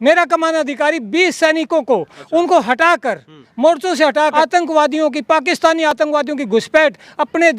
मेरा कमान अधिकारी 20 सैनिकों को उनको हटाकर मोर्चों से हटाकर आतंकवादियों की, पाकिस्तानी आतंकवादियों की घुसपैठ अपने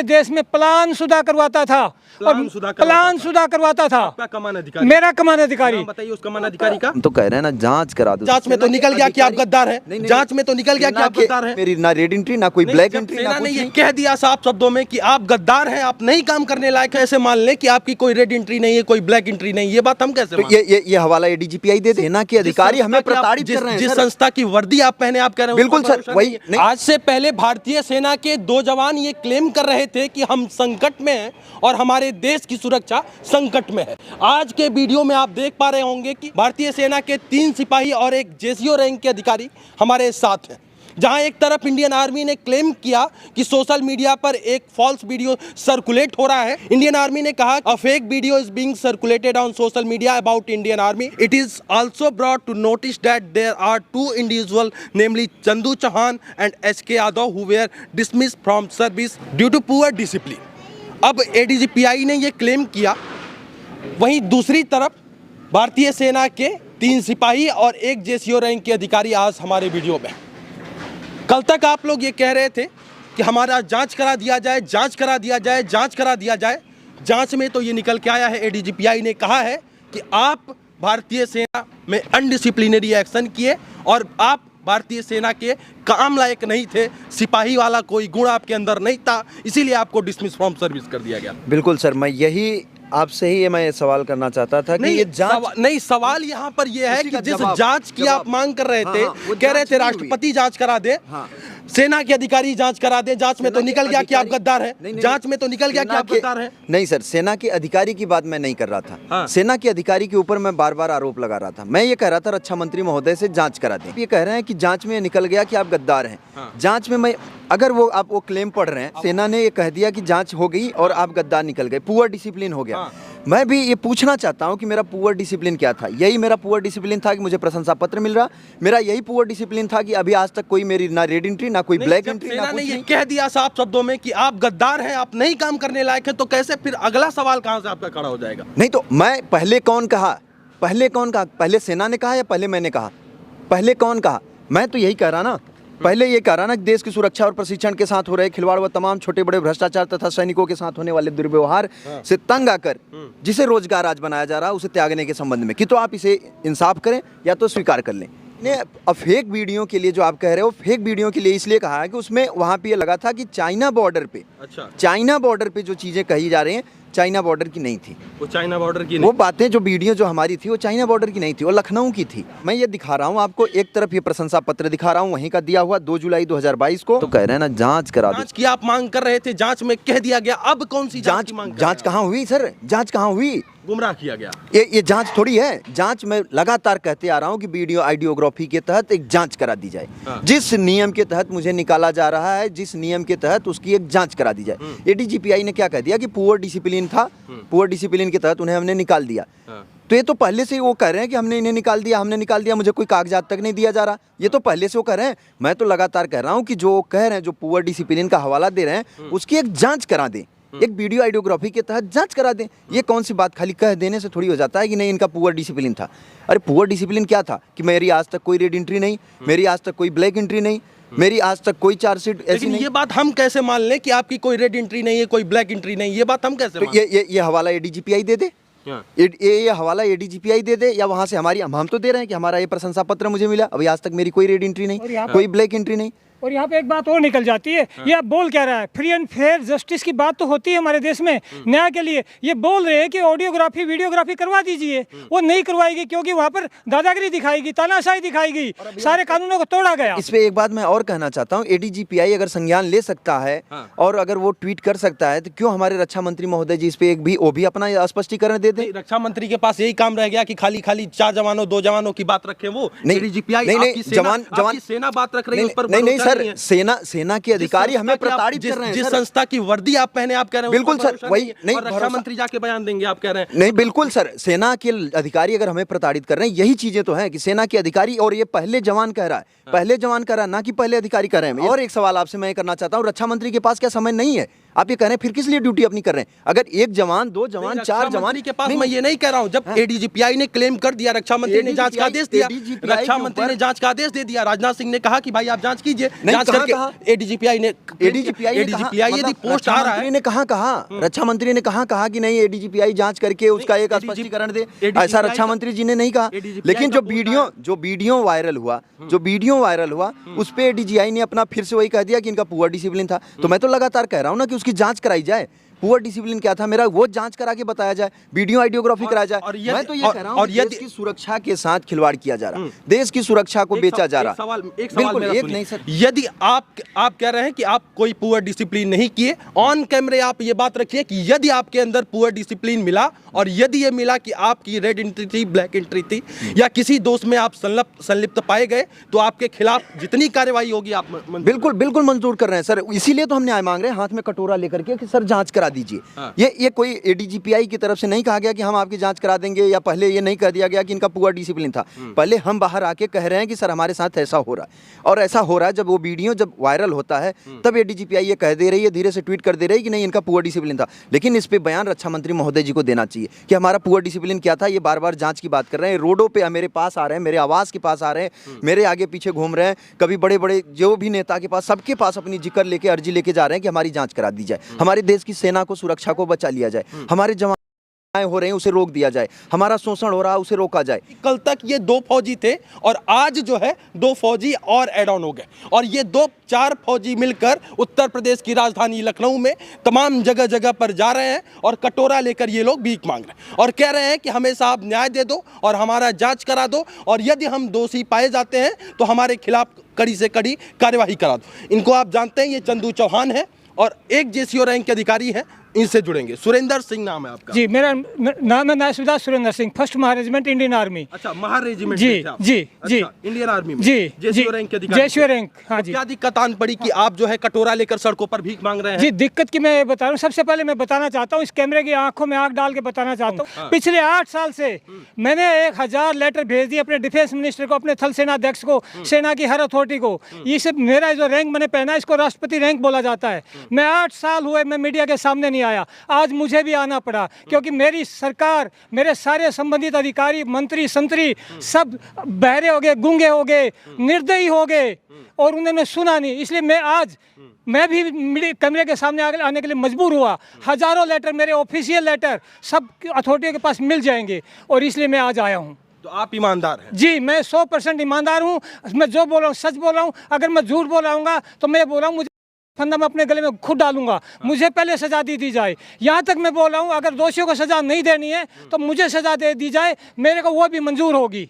देश में प्लान शुदा करवाता था प्लान शुदा करवाता था। कमान अधिकारी, मेरा कमान अधिकारी, बताइए उस कमान अधिकारी का। हम तो कह रहे हैं ना जांच करा दो। जांच में तो निकल गया कि आप गद्दार हैं। जांच में तो निकल गया कि आप गद्दार हैं। मेरी ना रेड एंट्री ना कोई ब्लैक एंट्री ना सेना ने कुछ ये नहीं। कह दिया साफ शब्दों में कि आप गद्दार हैं, आप नहीं काम करने लायक है, ऐसे मान लें कि आपकी कोई रेड एंट्री नहीं है, कोई ब्लैक एंट्री नहीं है, ये बात हम कैसे तो मानें? ये हवाला एडीजीपीआई दे दे। सेना के अधिकारी हमें प्रताड़ित कर रहे हैं। जिस सर। संस्था की वर्दी आप पहने, आप कह रहे हैं बिल्कुल सर, वही नहीं। आज से पहले भारतीय सेना के 2 जवान ये क्लेम कर रहे थे कि हम संकट में हैं और हमारे देश की सुरक्षा संकट में है। आज के वीडियो में आप देख पा रहे होंगे कि भारतीय सेना के 3 सिपाही और एक जेसीओ रैंक के अधिकारी हमारे साथ हैं। जहां एक तरफ इंडियन आर्मी ने क्लेम किया कि सोशल मीडिया पर एक फॉल्स वीडियो सर्कुलेट हो रहा है। इंडियन आर्मी ने कहा a fake video is being circulated on social media about Indian army. It is also brought to notice that there are 2 individual namely Chandu Chauhan and SK Yadav who were dismissed from service due to poor discipline. अब ADGPI ने यह claim किया, वहीं दूसरी तरफ भारतीय सेना के 3 सिपाही और एक जेसीओ रैंक के अधिकारी आज हमारे वीडियो में। कल तक आप लोग ये कह रहे थे कि हमारा जांच करा दिया जाए, जांच करा दिया जाए, जांच करा दिया जाए। जांच में तो ये निकल के आया है, एडीजीपीआई ने कहा है कि आप भारतीय सेना में अनडिसिप्लिनरी एक्शन किए और आप भारतीय सेना के काम लायक नहीं थे, सिपाही वाला कोई गुण आपके अंदर नहीं था, इसीलिए आपको डिसमिस फ्रॉम सर्विस कर दिया गया। बिल्कुल सर, मैं यही आपसे ही मैं सवाल करना चाहता था कि ये जांच सवाल यहाँ पर ये है कि जिस जांच की आप मांग कर रहे थे, हाँ, कह रहे थे राष्ट्रपति जांच करा दे, हाँ। सेना के अधिकारी जांच करा दे, जांच में तो निकल गया कि आप गद्दार हैं। जांच में तो निकल गया कि आप गद्दार हैं। नहीं सर, सेना के अधिकारी की बात मैं नहीं कर रहा था। हाँ। सेना के अधिकारी के ऊपर मैं बार बार आरोप लगा रहा था। मैं ये कह रहा था रक्षा मंत्री महोदय से जांच करा दें। ये कह रहे हैं कि जांच में निकल गया कि आप गद्दार हैं। हाँ। जांच में मैं अगर वो आप वो क्लेम पढ़ रहे हैं, सेना ने ये कह दिया कि जांच हो गई और आप गद्दार निकल गए, पुअर डिसिप्लिन हो गया। हाँ। मैं भी ये पूछना चाहता हूं कि मेरा पुअर डिसिप्लिन क्या था। यही मेरा पुअर डिसिप्लिन था कि मुझे प्रशंसा पत्र मिल रहा। मेरा यही पुअर डिसिप्लिन था कि अभी आज तक कोई मेरी ना रेड एंट्री ना कोई ब्लैक एंट्री ना सेना ने कुछ ये नहीं। कह दिया साफ शब्दों में कि आप गद्दार हैं, आप नहीं काम करने लायक हैं, तो कैसे फिर अगला सवाल कहां से आपका खड़ा हो जाएगा? नहीं तो मैं पहले कौन कहा? पहले सेना ने कहा या पहले मैंने कहा? पहले कौन कहा? मैं तो यही कह रहा ना, पहले ये कह रहा ना कि देश की सुरक्षा और प्रशिक्षण के साथ हो रहे खिलवाड़ व तमाम छोटे बड़े भ्रष्टाचार तथा सैनिकों के साथ होने वाले दुर्व्यवहार से तंग आकर जिसे रोजगार आज बनाया जा रहा है उसे त्यागने के संबंध में कि तो आप इसे इंसाफ करें या तो स्वीकार कर लें। ने फेक वीडियो के लिए जो आप कह रहे हो, फेक वीडियो के लिए इसलिए कहा है कि उसमें वहाँ पे ये लगा था कि चाइना बॉर्डर पे, अच्छा, चाइना बॉर्डर पे जो चीजें कही जा रही हैं चाइना बॉर्डर की नहीं थी। वो चाइना बॉर्डर की वो बातें जो वीडियो जो हमारी थी वो चाइना बॉर्डर की नहीं थी, वो लखनऊ की थी। मैं ये दिखा रहा हूँ आपको, एक तरफ ये प्रशंसा पत्र दिखा रहा हूँ वहीं का दिया हुआ 2 जुलाई 2022 को। तो कह रहे हैं ना जांच करा दो। जांच की आप मांग कर रहे थे, जांच में कह दिया गया, अब कौन सी जांच की मांग कर रहे हैं? जांच कहाँ हुई सर? जांच कहाँ हुई? गुमराह किया गया। ये जांच थोड़ी है। जांच में लगातार कहते आ रहा हूं कि वीडियो आइडियोग्राफी के तहत एक जांच करा दी जाए। हाँ। जिस नियम के तहत मुझे निकाला जा रहा है, जिस नियम के तहत उसकी एक जांच करा दी जाए। एडीजीपीआई ने क्या कह दिया कि पुअर डिसिप्लिन था, पुअर डिसिप्लिन के तहत उन्हें हमने निकाल दिया। हाँ। तो ये तो पहले से वो कह रहे हैं कि हमने इन्हें निकाल दिया, हमने निकाल दिया, मुझे कोई कागजात तक नहीं दिया जा रहा। ये तो पहले से वो कह रहे हैं। मैं तो लगातार कह रहा हूँ कि जो कह रहे हैं, जो पुअर डिसिप्लिन का हवाला दे रहे हैं, उसकी एक जांच करा दें, एक वीडियो आइडियोग्राफी के तहत जांच करा दें। ये कौन सी बात खाली कह देने से थोड़ी हो जाता है कि नहीं इनका पुअर डिसिप्लिन था। अरे पुअर डिसिप्लिन क्या था कि मेरी आज तक कोई रेड एंट्री नहीं, मेरी आज तक कोई ब्लैक एंट्री नहीं, मेरी आज तक कोई चार्जशीट ऐसी लेकिन नहीं। ये बात हम कैसे मान लें कि आपकी कोई रेड एंट्री नहीं है, कोई ब्लैक एंट्री नहीं, ये बात हम कैसे तो मान लें? ये हवाला एडीजीपीआई दे दे। ये हवाला एडीजीपीआई दे दे, या वहां से हमारी हम तो दे रहे हैं कि हमारा ये प्रशंसा पत्र मुझे मिला, अभी आज तक मेरी कोई रेड एंट्री नहीं, कोई ब्लैक एंट्री नहीं। और यहाँ पे एक बात और निकल जाती है। ये आप बोल क्या रहा है? फ्री एंड फेयर जस्टिस की बात तो होती है हमारे देश में न्याय के लिए। ये बोल रहे हैं कि ऑडियोग्राफी वीडियोग्राफी करवा दीजिए, वो नहीं करवाएगी क्योंकि वहाँ पर दादागिरी दिखाएगी, तानाशाही दिखाएगी, सारे कानूनों को तोड़ा गया। इस पे एक बात मैं और कहना चाहता हूँ, एडीजीपीआई अगर संज्ञान ले सकता है और अगर वो ट्वीट कर सकता है, तो क्यों हमारे रक्षा मंत्री महोदय जी इस पे एक भी वो भी अपना स्पष्टीकरण दे दे? रक्षा मंत्री के पास यही काम रह गया कि खाली 4 जवानों 2 जवानों की बात रखे। वो एडीजीपीआई जवान सेना बात रख रही है, उस पर नहीं सर, सेना के अधिकारी हमें प्रताड़ित कर रहे हैं। जिस संस्था की वर्दी आप पहने, आप कह रहे हैं बिल्कुल सर, वही नहीं, रक्षा मंत्री जाके बयान देंगे, आप कह रहे हैं नहीं। बिल्कुल सर, सेना के अधिकारी अगर हमें प्रताड़ित कर रहे हैं, यही चीजें तो हैं कि सेना के अधिकारी, और ये पहले जवान कह रहा है, पहले जवान कह रहा है, ना कि पहले अधिकारी कह रहे हैं। और एक सवाल आपसे मैं करना चाहता हूँ, रक्षा मंत्री के पास क्या समय नहीं है? आप ये कह रहे हैं फिर किस लिए ड्यूटी अपनी कर रहे हैं? अगर एक जवान, दो जवान, चार जवान के पास, मैं ये नहीं कह रहा हूं, जब एडीजीपीआई ने क्लेम कर दिया, रक्षा मंत्री ने जांच का आदेश दिया, रक्षा मंत्री ने जांच का आदेश दे दिया, राजनाथ सिंह ने कहा कि भाई आप जांच कीजिए, जांच करके एडीजीपीआई ने यदि पोस्ट आ रहा है, ने कहा रक्षा मंत्री ने कहा कि नहीं एडीजीपीआई जांच करके उसका एक स्पष्टीकरण दे, ऐसा रक्षा मंत्री जी ने नहीं कहा। लेकिन जो वीडियो वायरल हुआ उस पे एडीजीआई ने अपना फिर से वही कह दिया कि इनका पुअर डिसिप्लिन था। तो मैं तो लगातार कह रहा हूं ना कि उसकी जांच कराई जाए, पुअर डिसिप्लिन क्या था मेरा वो जांच करा के बताया जाए, वीडियो आइडियोग्राफी कराया जाए। मैं तो ये कह रहा हूं कि देश की सुरक्षा के साथ खिलवाड़ किया जा रहा है, देश की सुरक्षा को बेचा जा रहा है। बिल्कुल एक नहीं सर, यदि आप कह रहे हैं कि आप कोई पुअर डिसिप्लिन नहीं किए, ऑन कैमरे आप ये बात रखिए कि यदि आपके अंदर पुअर डिसिप्लिन मिला और यदि ये मिला कि आपकी रेड एंट्री थी, ब्लैक एंट्री थी या किसी दोष में आप संलिप्त पाए गए, तो आपके खिलाफ जितनी कार्रवाई होगी आप बिल्कुल मंजूर कर रहे हैं सर। इसीलिए तो हम न्याय मांग रहे हैं हाथ में कटोरा लेकर के कि सर जांच करा दीजिए। हाँ। ये कोई एडीजीपीआई की तरफ से नहीं कहा गया कि हम आपकी जांच करा देंगे, या पहले ये नहीं कह दिया गया कि इनका पुअर डिसिप्लिन था। पहले हम बाहर आके कह रहे हैं कि सर हमारे साथ ऐसा हो रहा है, और ऐसा हो रहा है जब वो वीडियो जब वायरल होता है तब एडीजीपीआई ये कह दे रही है, धीरे से ट्वीट कर दे रही है कि नहीं इनका पुअर डिसिप्लिन था। लेकिन इस पे बयान रक्षा मंत्री महोदय जी को देना चाहिए कि हमारा पुअर डिसिप्लिन क्या था। ये बार बार जांच की बात कर रहे हैं, रोडों पे मेरे पास आ रहे हैं, मेरे आवास के पास आ रहे हैं, मेरे आगे पीछे घूम रहे हैं, कभी बड़े बड़े जो भी नेता के पास, सबके पास अपनी जिक्र लेके अर्जी लेके जा रहे हैं कि हमारी जांच करा दी जाए, हमारे देश की सेना को, सुरक्षा को बचा लिया जाए, हमारे जवान हो रहे हैं उसे रोक दिया जाए, हमारा शोषण हो रहा है उसे रोका जाए। कल तक ये 2 फौजी थे और आज जो है 2 फौजी और ऐड ऑन हो गए, और ये 4 फौजी मिलकर उत्तर प्रदेश की राजधानी लखनऊ में तमाम जगह जगह पर जा रहे हैं और कटोरा लेकर ये लोग भीख मांग रहे हैं और कह रहे हैं कि हमें साहब न्याय दे दो और हमारा जांच करा दो, और यदि हम दोषी पाए जाते हैं तो हमारे खिलाफ कड़ी से कड़ी कार्यवाही करा दो। इनको आप जानते हैं, ये चंदू चौहान है और एक जेसीओ रैंक के अधिकारी हैं, इनसे जुड़ेंगे। सुरेंद्र सिंह नाम है आपका? जी, मेरा नाम है नायसुदा Surendra Singh, first Mahar regiment Indian army. अच्छा, महारेजिमेंट जी में थे आप? जी जी, अच्छा, इंडियन आर्मी में जी जेसीओ रैंक के अधिकारी? जेसीओ रैंक, हाँ तो जी। क्या दिक्कत आन पड़ी कि आप जो है कटोरा लेकर सड़कों पर भीख मांग रहे हैं? जी, दिक्कत की मैं बता रहा हूँ। सबसे पहले मैं बताना चाहता हूँ, इस कैमरे की आंखों में आंख डाल के बताना चाहता हूँ, पिछले 8 साल से मैंने 1000 लेटर भेज दिए अपने डिफेंस मिनिस्टर को, अपने थल सेना अध्यक्ष को, सेना की हर अथॉरिटी को। ये सब मेरा जो रैंक मैंने पहना है इसको राष्ट्रपति रैंक बोला जाता है। मैं 8 साल हुए मैं मीडिया के सामने नहीं आया, आज मुझे भी आना पड़ा क्योंकि मेरी सरकार, मेरे सारे संबंधित अधिकारी, मंत्री, संतरी सब बहरे हो गए, गूंगे हो गए, निर्दयी हो गए और उन्होंने सुना नहीं। इसलिए मैं भी कैमरे के सामने आने के लिए मजबूर हुआ। हजारों लेटर, मेरे ऑफिशियल लेटर सब अथॉरिटियों के पास मिल जाएंगे और इसलिए मैं आज आया हूँ। तो आप ईमानदार हैं? जी, मैं 100% ईमानदार हूँ। मैं जो बोल रहा हूँ सच बोल रहा हूँ। अगर मैं झूठ बोल रहा हूँ तो मैं बोल रहा हूँ, मुझे फंदा मैं अपने गले में खुद डालूंगा, मुझे पहले सजा दी जाए। यहाँ तक मैं बोल रहा हूँ, अगर दोषियों को सजा नहीं देनी है तो मुझे सजा दे दी जाए, मेरे को वो भी मंजूर होगी।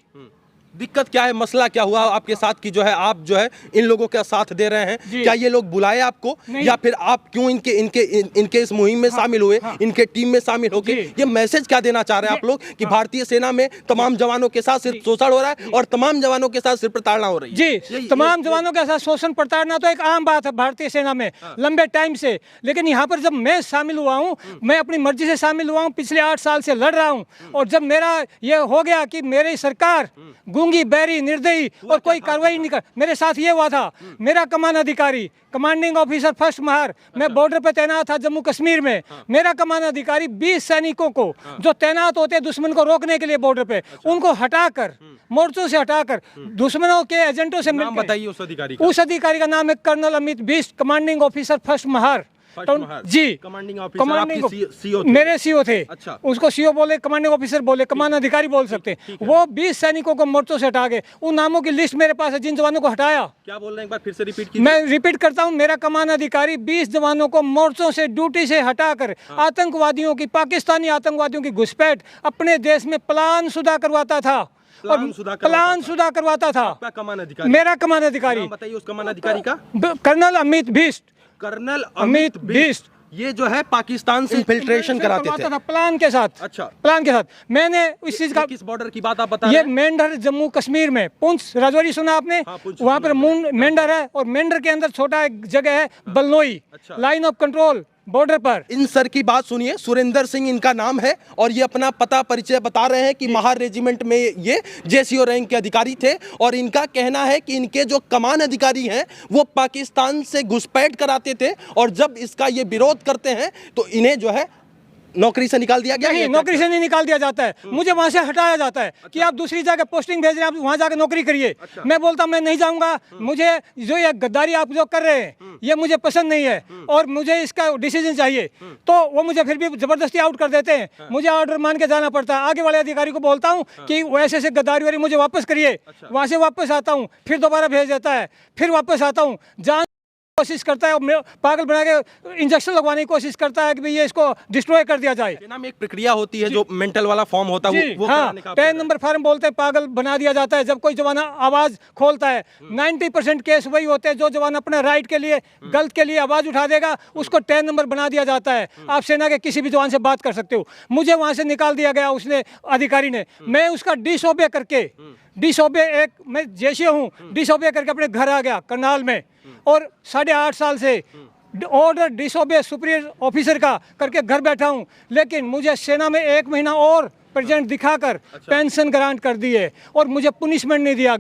दिक्कत क्या है, मसला क्या हुआ आपके साथ कि जो है आप जो है इन लोगों का साथ दे रहे हैं? क्या ये लोग बुलाए आपको या फिर आप क्यों इनके इस मुहिम में शामिल हुए, इनके टीम में शामिल होके? ये मैसेज क्या देना चाह रहे हैं आप लोग कि भारतीय सेना में तमाम जवानों के साथ सिर्फ शोषण हो रहा है और तमाम जवानों के साथ सिर्फ प्रताड़ना हो रही है? जी, तमाम जवानों के साथ शोषण प्रताड़ना तो एक आम बात है भारतीय सेना में लंबे टाइम से। लेकिन यहाँ पर जब मैं शामिल हुआ हूँ, मैं अपनी मर्जी से शामिल हुआ हूँ, पिछले 8 साल से लड़ रहा हूँ, और जब मेरा ये हो गया कि मेरी सरकार गूंगी, बैरी, निर्दयी और कोई कार्रवाई नहीं कर, मेरे साथ ये हुआ था। मेरा कमान अधिकारी, कमांडिंग ऑफिसर फर्स्ट महार, मैं बॉर्डर पे तैनात था जम्मू कश्मीर में। मेरा कमान अधिकारी 20 सैनिकों को जो तैनात होते दुश्मन को रोकने के लिए बॉर्डर पे, उनको हटाकर, मोर्चों से हटाकर, दुश्मनों के एजेंटों से नाम बताइए उस अधिकारी का। उस अधिकारी का नाम है colonel Amit Bisht, commanding officer first Mahar. जी, कमांडिंग ऑफिसर आपके सीओ थे? मेरे सीओ थे। अच्छा, उसको सीओ बोले, कमांडिंग ऑफिसर बोले, कमान अधिकारी बोल सकते। वो 20 सैनिकों को मोर्चों से हटा गए। उन नामों की लिस्ट मेरे पास है जिन जवानों को हटाया। क्या बोल रहे हैं, एक बार फिर से रिपीट कीजिए। मैं रिपीट करता हूं, मेरा कमान अधिकारी 20 जवानों को मोर्चों से, ड्यूटी से हटाकर आतंकवादियों की, पाकिस्तानी आतंकवादियों की घुसपैठ अपने देश में प्लान शुदा करवाता था। प्लान शुदा करवाता था। कमान अधिकारी? मेरा कमान अधिकारी। बताइए उस कमान अधिकारी का। कर्नल अमित बिष्ट। कर्नल अमित बिष्ट, ये जो है पाकिस्तान से इन्फिल्ट्रेशन कराते थे प्लान के साथ। अच्छा, प्लान के साथ। मैंने इस चीज का, किस बॉर्डर की बात आप बता रहे हैं? ये मेंढर जम्मू कश्मीर में, पुंछ राजौरी सुना आपने? हाँ, वहाँ पर मेंढर है और मेंढर के अंदर छोटा एक जगह है बलनोई। अच्छा। लाइन ऑफ कंट्रोल बॉर्डर पर। इन सर की बात सुनिए, सुरेंद्र सिंह इनका नाम है और ये अपना पता परिचय बता रहे हैं कि महार रेजिमेंट में ये जेसीओ रैंक के अधिकारी थे और इनका कहना है कि इनके जो कमान अधिकारी हैं वो पाकिस्तान से घुसपैठ कराते थे और जब इसका ये विरोध करते हैं तो इन्हें जो है नौकरी से निकाल दिया गया। नहीं, नौकरी से नहीं निकाल दिया जाता है, मुझे वहां से हटाया जाता है कि आप दूसरी जगह पोस्टिंग भेज रहे हैं, आप वहां जाकर नौकरी करिए। मैं बोलता मैं नहीं जाऊंगा, मुझे जो ये गद्दारी आप जो कर रहे हैं ये मुझे पसंद नहीं है और मुझे इसका डिसीजन चाहिए। तो वो मुझे फिर भी जबरदस्ती आउट कर देते हैं, मुझे ऑर्डर मान के जाना पड़ता है। आगे वाले अधिकारी को बोलता हूँ कि वैसे से गद्दारी वाली मुझे वापस करिए, वहां से वापस आता हूँ, फिर दोबारा भेज देता है, फिर वापस आता हूँ, जान कोशिश करता है और पागल बना के इंजेक्शन लगवाने की कोशिश करता है कि भाई ये इसको डिस्ट्रॉय कर दिया जाए। सेना में एक प्रक्रिया होती है जो मेंटल वाला फॉर्म होता है वो हाँ, 10 नंबर फॉर्म बोलते हैं, पागल बना दिया जाता है। जब कोई जवान आवाज खोलता है 90% केस वही होते हैं, जो जवान अपने राइट के लिए गलत के लिए आवाज उठा देगा उसको 10 नंबर बना दिया जाता है। आप सेना के किसी भी जवान से बात कर सकते हो। मुझे वहां से निकाल दिया गया उसने अधिकारी ने, मैं उसका डिसओबे करके मैं जैसे हूँ डिसओबे करके अपने घर आ गया करनाल में और 8.5 साल से ऑर्डर डिसओबे सुपीरियर ऑफिसर का करके घर बैठा हूँ। लेकिन मुझे सेना में 1 महीना और प्रेजेंट दिखाकर पेंशन ग्रांट कर दी है और मुझे पुनिशमेंट नहीं दिया।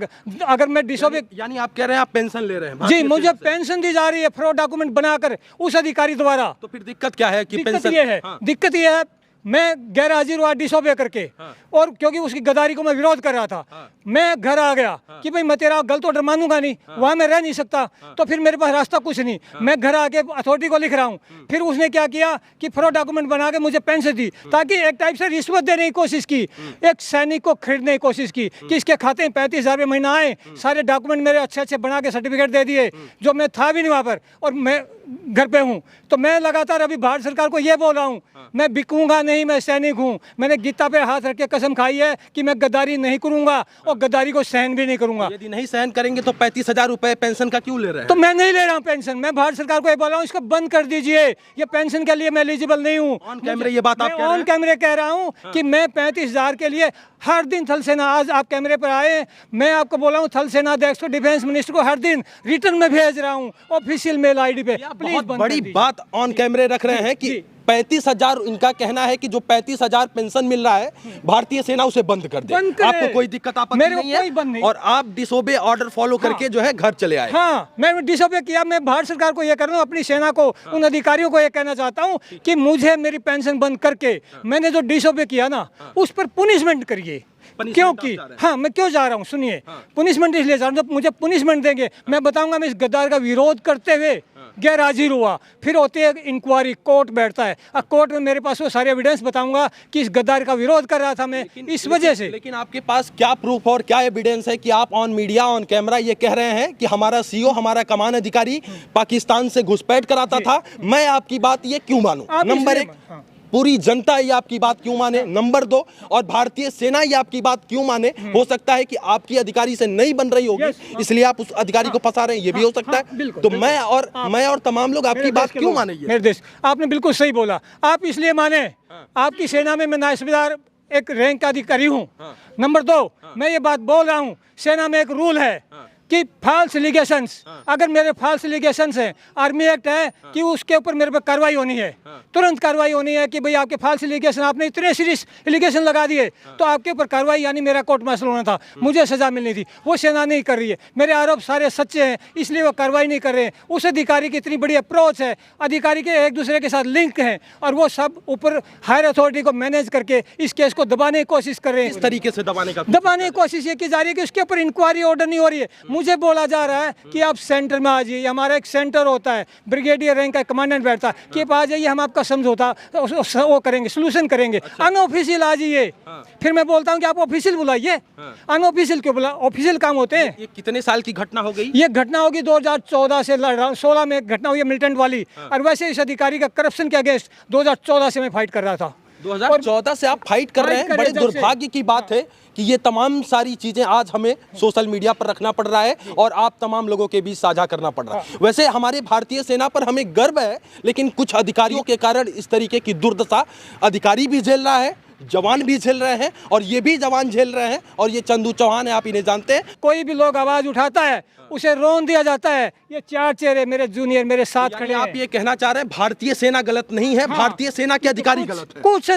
अगर मैं डिसओबे यानी आप कह रहे हैं आप पेंशन ले रहे हैं? जी, मुझे पेंशन दी जा रही है फ्रॉड डॉक्यूमेंट बनाकर उस अधिकारी द्वारा। तो फिर दिक्कत क्या है कि दिक्कत पेंशन? ये है, दिक्कत ये है मैं गैर हाजिर हुआ डिसओबे करके और क्योंकि उसकी गद्दारी को मैं विरोध कर रहा था, मैं घर आ गया कि भाई मैं तेरा गलत ऑर्डर मानूंगा नहीं, वहां मैं रह नहीं सकता, तो फिर मेरे पास रास्ता कुछ नहीं। मैं घर आके अथॉरिटी को लिख रहा हूँ, फिर उसने क्या किया कि फ्रॉड डॉक्यूमेंट बना के मुझे पेंशन दी, ताकि एक टाइप से रिश्वत देने की कोशिश की, एक सैनिक को खरीदने की कोशिश की कि इसके खाते में 35,000 रुपये महीना आए। सारे डॉक्यूमेंट मेरे अच्छे अच्छे बना के सर्टिफिकेट दे दिए जो मैं था भी नहीं वहाँ पर और मैं घर पे हूँ। तो मैं लगातार अभी भारत सरकार को ये बोल रहा हूँ मैं बिकूंगा नहीं, मैं सैनिक हूँ। मैंने गीता पे हाथ रख के कसम खाई है कि मैं गद्दारी नहीं करूंगा और गद्दारी को सहन भी नहीं करूंगा। यदि नहीं सहन करेंगे तो 35,000 रुपए पेंशन का क्यों ले रहे हैं? तो मैं नहीं ले रहा हूँ पेंशन। मैं भारत सरकार को ये बोल रहा हूँ इसको बंद कर दीजिए, ये पेंशन के लिए मैं एलिजिबल नहीं हूँ। ऑन कैमरे ये बात आप कह रहे हैं? ऑन कैमरे कह रहा हूँ कि मैं 35,000 के लिए हर दिन थल सेना, आज आप कैमरे पर आए, मैं आपको बोला हूँ थल सेना अध्यक्ष को, डिफेंस मिनिस्टर को हर दिन रिटर्न में भेज रहा हूँ ऑफिशियल मेल आईडी पे। बहुत बड़ी बात ऑन कैमरे रख रहे हैं कि 35,000, इनका कहना है कि जो 35,000 पेंशन मिल रहा है भारतीय सेना उसे बंद कर दे। आपको कोई दिक्कत आपत्ति नहीं है और आप डिसोबे ऑर्डर फॉलो करके जो है घर चले आए? हाँ, मैं डिसोबे किया। मैं भारत सरकार को ये कर रहा हूँ, अपनी सेना को, उन अधिकारियों को ये कहना चाहता हूँ कि मुझे मेरी पेंशन बंद करके मैंने जो डिसोबे किया ना उस पर पुनिशमेंट करिए। क्योंकि हाँ, मैं क्यों जा रहा हूँ सुनिए, पुनिशमेंट इसलिए जा रहा हूँ, जब मुझे पुनिशमेंट देंगे मैं बताऊंगा मैं इस गद्दार का विरोध करते हुए गैर हाजिर हुआ। फिर होती है इंक्वायरी, कोर्ट बैठता है, अब कोर्ट में मेरे पास वो सारे एविडेंस बताऊंगा कि इस गद्दार का विरोध कर रहा था मैं इस वजह से। लेकिन आपके पास क्या प्रूफ और क्या एविडेंस है कि आप ऑन मीडिया ऑन कैमरा ये कह रहे हैं कि हमारा सीओ, हमारा कमान अधिकारी पाकिस्तान से घुसपैठ कराता था? मैं आपकी बात ये क्यों मानूं? नंबर 1, पूरी जनता ये आपकी बात क्यों माने? नंबर 2, और भारतीय सेना ये आपकी बात क्यों माने? हो सकता है कि आपकी अधिकारी से नहीं बन रही होगी इसलिए आप उस अधिकारी को फंसा रहे हैं, ये भी हो सकता है। तो मैं और तमाम लोग आपकी बात क्यों माने? मेरे देश, आपने बिल्कुल सही बोला, आप इसलिए माने आपकी सेना में मैं नायब सूबेदार एक रैंक का अधिकारी हूँ। नंबर 2, मैं ये बात बोल रहा हूँ, सेना में एक रूल है कि फॉल्स एलिगेशंस, अगर मेरे फॉल्स एलिगेशंस हैं, आर्मी एक्ट है कि उसके ऊपर मेरे पर कार्रवाई होनी है, तुरंत कार्रवाई होनी है कि भाई आपके फॉल्स एलिगेशन, आपने इतने सीरियस एलिगेशन लगा दिए तो आपके ऊपर कार्रवाई, यानी मेरा कोर्ट मार्शल होना था, मुझे सजा मिलनी थी। वो सेना नहीं कर रही है, मेरे आरोप सारे सच्चे हैं इसलिए वो कार्रवाई नहीं कर रहे हैं। उस अधिकारी की इतनी बड़ी अप्रोच है, अधिकारी के एक दूसरे के साथ लिंक हैं और वो सब ऊपर हायर अथॉरिटी को मैनेज करके इस केस को दबाने की कोशिश कर रहे हैं। इस तरीके से दबाने की कोशिश ये की जा रही है कि उसके ऊपर इंक्वायरी ऑर्डर नहीं हो रही है। मुझे बोला जा रहा है कि आप सेंटर में आ जाइए, हमारा एक सेंटर होता है, ब्रिगेडियर रैंक का कमांडेंट बैठता है कि आप आ जाइए, हम आपका समझौता वो करेंगे, सोल्यूशन करेंगे। अनऑफिशियल आ जाइए। फिर मैं बोलता हूं कि आप ऑफिशियल बुलाइए, अनऑफिशियल क्यों बुला? ऑफिशियल काम होते हैं। ये कितने साल की घटना हो गई? ये घटना होगी 2014 से 16 में घटना हुई है मिलिटेंट वाली, और वैसे इस अधिकारी का करप्शन के अगेंस्ट 2014 से मैं फाइट कर रहा था। 2014 से आप फाइट कर रहे हैं। बड़े दुर्भाग्य की बात है कि ये तमाम सारी चीजें आज हमें सोशल मीडिया पर रखना पड़ रहा है और आप तमाम लोगों के बीच साझा करना पड़ रहा है। वैसे हमारे भारतीय सेना पर हमें गर्व है, लेकिन कुछ अधिकारियों के कारण इस तरीके की दुर्दशा अधिकारी भी झेल रहा है, जवान भी झेल रहे हैं और ये भी जवान झेल रहे हैं। और ये चंदू चौहान है, आप इन्हें जानते हैं। कोई भी लोग आवाज उठाता है उसे रोन दिया जाता है। ये चार चेहरे मेरे जूनियर मेरे साथ यानी खड़े आप हैं। ये कहना चाह रहे हैं भारतीय सेना गलत नहीं है, भारतीय सेना के अधिकारी गलत है। कुछ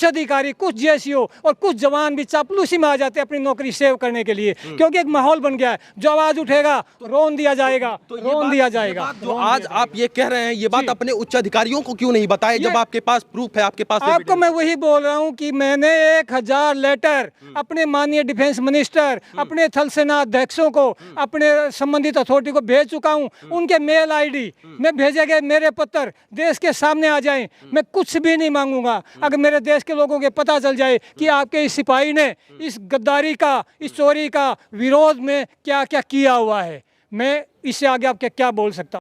अधिकारी कुछ जेसीओ और कुछ जवान भी चापलूसी में आ जाते हैं अपनी नौकरी सेव करने के लिए, क्योंकि एक माहौल बन गया है। जो आवाज उठेगा तो रोन दिया जाएगा, रोन दिया जाएगा। जो आज आप ये कह रहे हैं, ये बात अपने उच्च अधिकारियों को क्यों नहीं बताए जब आपके पास प्रूफ है, आपके पास आपको मैं वही बोल रहा हूं कि मैंने 1000 लेटर अपने माननीय डिफेंस मिनिस्टर, अपने थल सेना अध्यक्षों को, अपने संबंधित अथॉरिटी को भेज चुका हूं। उनके मेल आईडी में भेजे गए मेरे पत्र देश के सामने आ जाएं। मैं कुछ भी नहीं मांगूंगा। अगर मेरे देश के लोगों के पता चल जाए कि आपके इस सिपाही ने इस गद्दारी का, इस चोरी का विरोध में क्या क्या किया हुआ है, मैं इससे आगे आपके क्या बोल सकता हूं।